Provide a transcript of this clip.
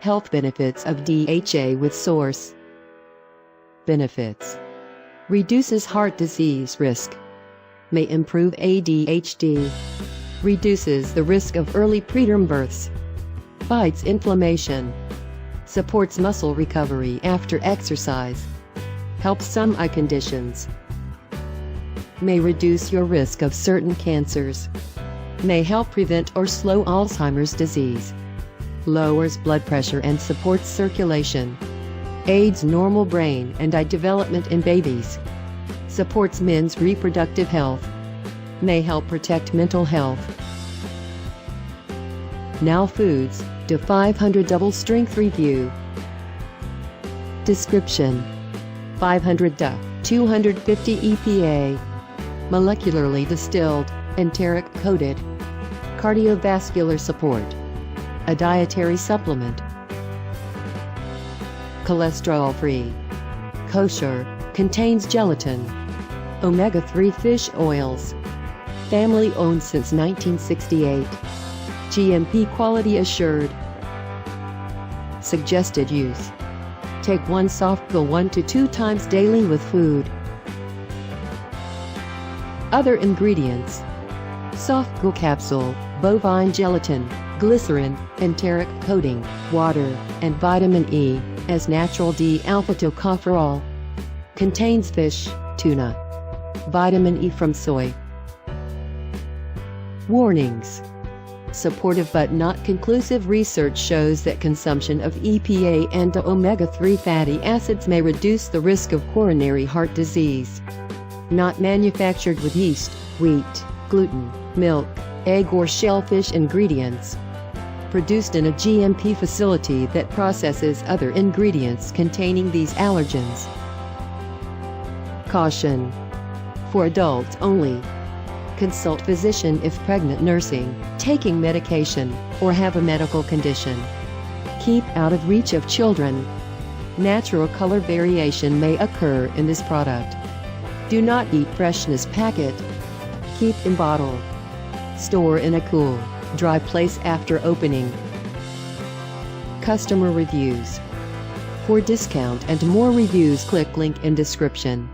Health benefits of DHA with source. Benefits: reduces heart disease risk, may improve ADHD, reduces the risk of early preterm births, fights inflammation, supports muscle recovery after exercise, helps some eye conditions, may reduce your risk of certain cancers, may help prevent or slow Alzheimer's disease, lowers blood pressure and supports circulation, aids normal brain and eye development in babies, supports men's reproductive health, may help protect mental health. Now foods, to 500 double strength review. Description: 500 DHA, 250 EPA, molecularly distilled, enteric coated, cardiovascular support, a dietary supplement, cholesterol-free, kosher, contains gelatin, omega-3 fish oils, family-owned since 1968, GMP Quality Assured. Suggested use: take one soft pill 1 to 2 times daily with food. Other ingredients: soft pill capsule, bovine gelatin, glycerin, enteric coating, water, and vitamin E, as natural D-alpha-tocopherol. Contains fish, tuna, vitamin E from soy. Warnings: supportive but not conclusive research shows that consumption of EPA and omega-3 fatty acids may reduce the risk of coronary heart disease. Not manufactured with yeast, wheat, gluten, milk, egg or shellfish ingredients. Produced in a GMP facility that processes other ingredients containing these allergens. Caution: for adults only. Consult physician if pregnant, nursing, taking medication, or have a medical condition. Keep out of reach of children. Natural color variation may occur in this product. Do not eat freshness packet. Keep in bottle. Store in a cool, dry place after opening. Customer reviews. For discount and more reviews, click link in description.